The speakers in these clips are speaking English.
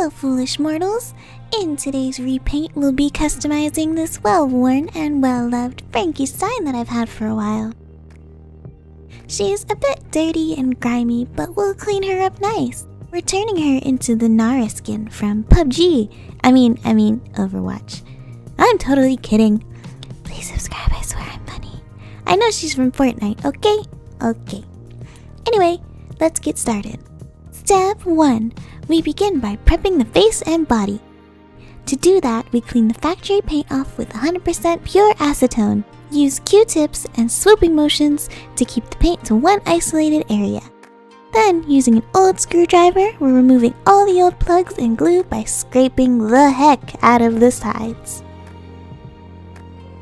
Hello foolish mortals! In today's repaint we'll be customizing this well-worn and well-loved Frankenstein that I've had for a while. She's a bit dirty and grimy, but we'll clean her up nice. We're turning her into the Nara skin from PUBG. I mean Overwatch. I'm totally kidding. Please subscribe, I swear I'm funny. I know she's from Fortnite, okay? Okay. Anyway, let's get started. Step 1. We begin by prepping the face and body. To do that, we clean the factory paint off with 100% pure acetone. Use Q-tips and swooping motions to keep the paint to one isolated area. Then, using an old screwdriver, we're removing all the old plugs and glue by scraping the heck out of the sides.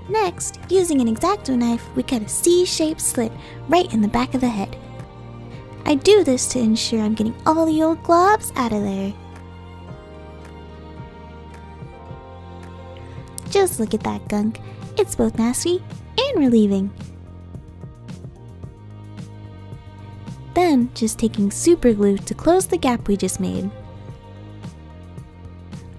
Next, using an X-Acto knife, we cut a C-shaped slit right in the back of the head. I do this to ensure I'm getting all the old globs out of there. Just look at that gunk. It's both nasty and relieving. Then, just taking super glue to close the gap we just made.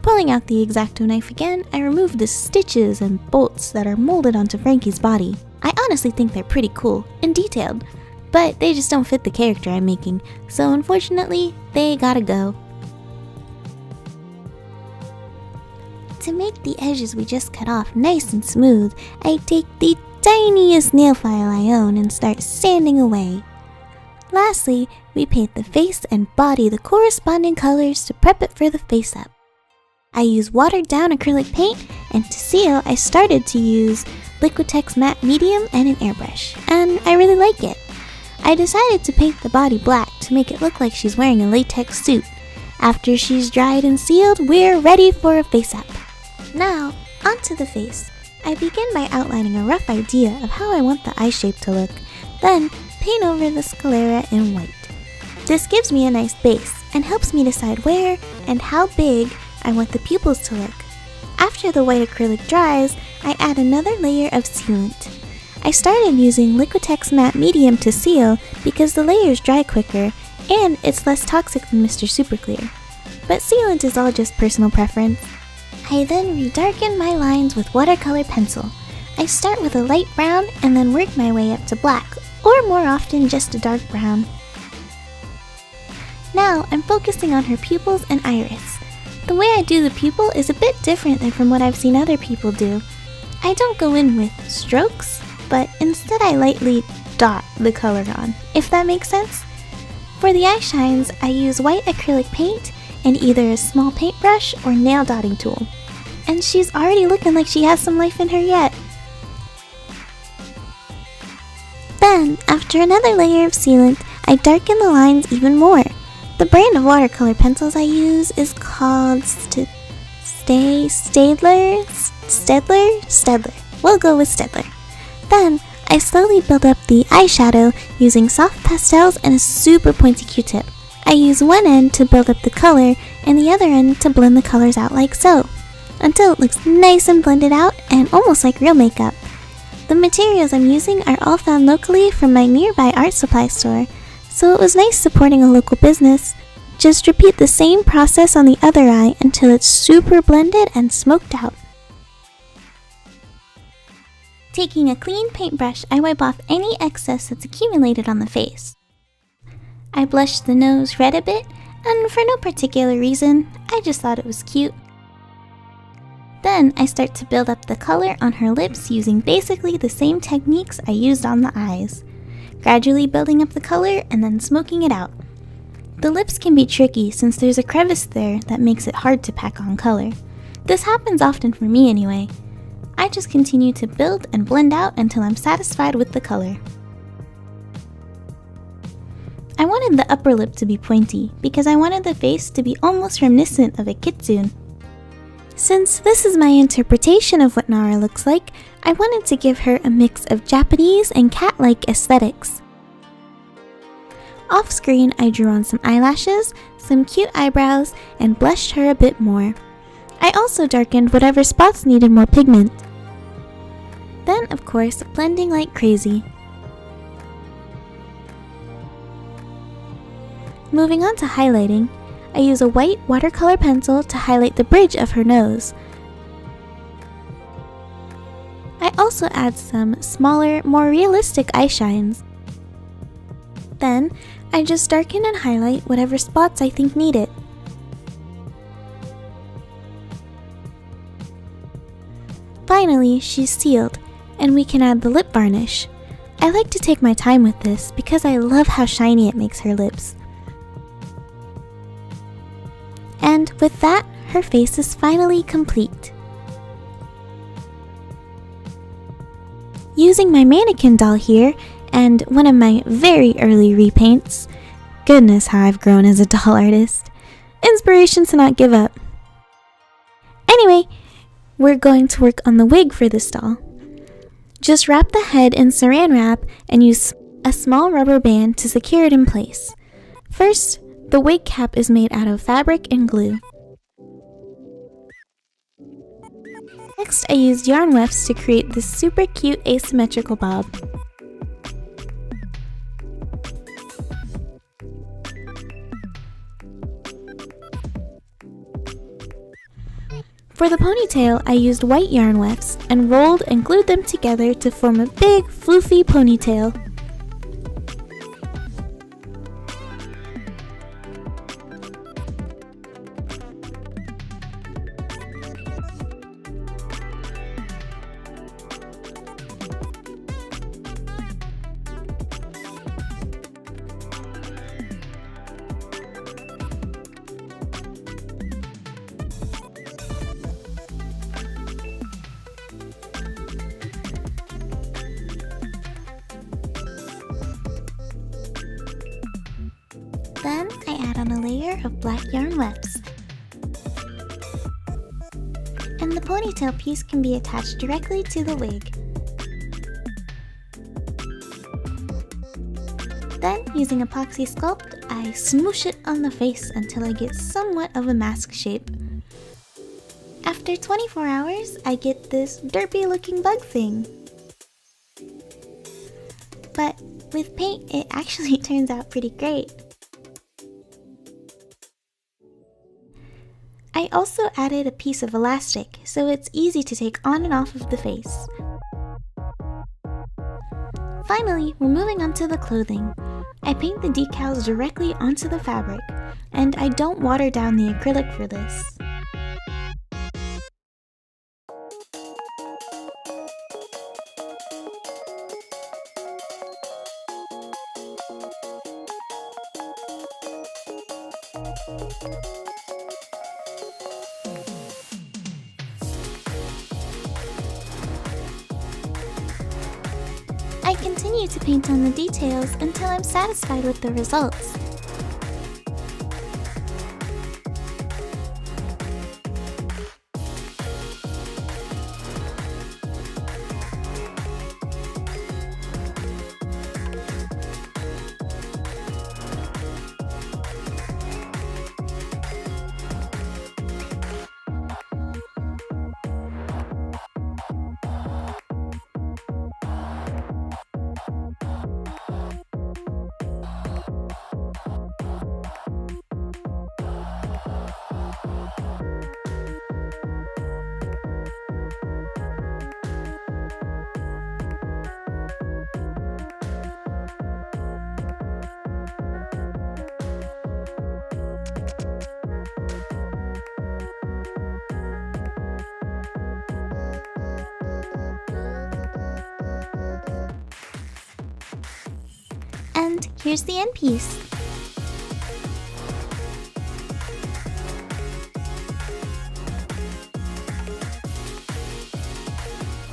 Pulling out the X-Acto knife again, I remove the stitches and bolts that are molded onto Frankie's body. I honestly think they're pretty cool and detailed, but they just don't fit the character I'm making, so unfortunately, they gotta go. To make the edges we just cut off nice and smooth, I take the tiniest nail file I own and start sanding away. Lastly, we paint the face and body the corresponding colors to prep it for the face up. I use watered down acrylic paint, and to seal I started to use Liquitex matte medium and an airbrush, and I really like it. I decided to paint the body black to make it look like she's wearing a latex suit. After she's dried and sealed, we're ready for a face up. Now, onto the face. I begin by outlining a rough idea of how I want the eye shape to look, then paint over the sclera in white. This gives me a nice base and helps me decide where and how big I want the pupils to look. After the white acrylic dries, I add another layer of sealant. I started using Liquitex matte medium to seal because the layers dry quicker and it's less toxic than Mr. Super Clear. But sealant is all just personal preference. I then redarken my lines with watercolor pencil. I start with a light brown and then work my way up to black, or more often just a dark brown. Now I'm focusing on her pupils and iris. The way I do the pupil is a bit different than from what I've seen other people do. I don't go in with strokes, but instead I lightly dot the color on, if that makes sense. For the eye shines, I use white acrylic paint and either a small paintbrush or nail dotting tool. And she's already looking like she has some life in her yet. Then, after another layer of sealant, I darken the lines even more. The brand of watercolor pencils I use is called Staedtler? We'll go with Staedtler. Then, I slowly build up the eyeshadow using soft pastels and a super pointy Q-tip. I use one end to build up the color and the other end to blend the colors out like so, until it looks nice and blended out and almost like real makeup. The materials I'm using are all found locally from my nearby art supply store, so it was nice supporting a local business. Just repeat the same process on the other eye until it's super blended and smoked out. Taking a clean paintbrush, I wipe off any excess that's accumulated on the face. I blush the nose red a bit, and for no particular reason, I just thought it was cute. Then I start to build up the color on her lips using basically the same techniques I used on the eyes, gradually building up the color and then smoking it out. The lips can be tricky since there's a crevice there that makes it hard to pack on color. This happens often for me anyway. I just continue to build and blend out until I'm satisfied with the color. I wanted the upper lip to be pointy because I wanted the face to be almost reminiscent of a kitsune. Since this is my interpretation of what Nara looks like, I wanted to give her a mix of Japanese and cat-like aesthetics. Off screen, I drew on some eyelashes, some cute eyebrows, and blushed her a bit more. I also darkened whatever spots needed more pigment. Then, of course, blending like crazy. Moving on to highlighting, I use a white watercolor pencil to highlight the bridge of her nose. I also add some smaller, more realistic eye shines. Then, I just darken and highlight whatever spots I think need it. Finally, she's sealed, and we can add the lip varnish. I like to take my time with this because I love how shiny it makes her lips. And with that, her face is finally complete. Using my mannequin doll here, and one of my very early repaints, goodness how I've grown as a doll artist, inspiration to not give up. Anyway, we're going to work on the wig for this doll. Just wrap the head in saran wrap and use a small rubber band to secure it in place. First, the wig cap is made out of fabric and glue. Next, I used yarn wefts to create this super cute asymmetrical bob. For the ponytail, I used white yarn wefts and rolled and glued them together to form a big, floofy ponytail. Then I add on a layer of black yarn wefts. And the ponytail piece can be attached directly to the wig. Then, using epoxy sculpt, I smoosh it on the face until I get somewhat of a mask shape. After 24 hours, I get this derpy looking bug thing. But with paint, it actually turns out pretty great. I also added a piece of elastic, so it's easy to take on and off of the face. Finally, we're moving on to the clothing. I paint the decals directly onto the fabric, and I don't water down the acrylic for this. I continue to paint on the details until I'm satisfied with the results. And here's the end piece.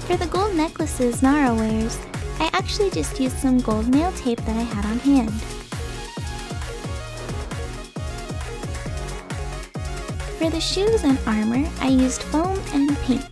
For the gold necklaces Nara wears, I actually just used some gold nail tape that I had on hand. For the shoes and armor, I used foam and paint.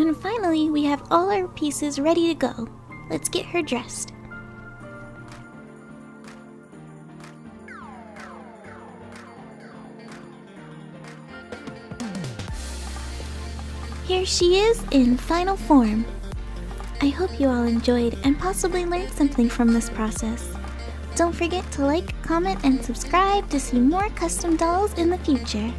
And finally, we have all our pieces ready to go. Let's get her dressed. Here she is in final form. I hope you all enjoyed and possibly learned something from this process. Don't forget to like, comment, and subscribe to see more custom dolls in the future.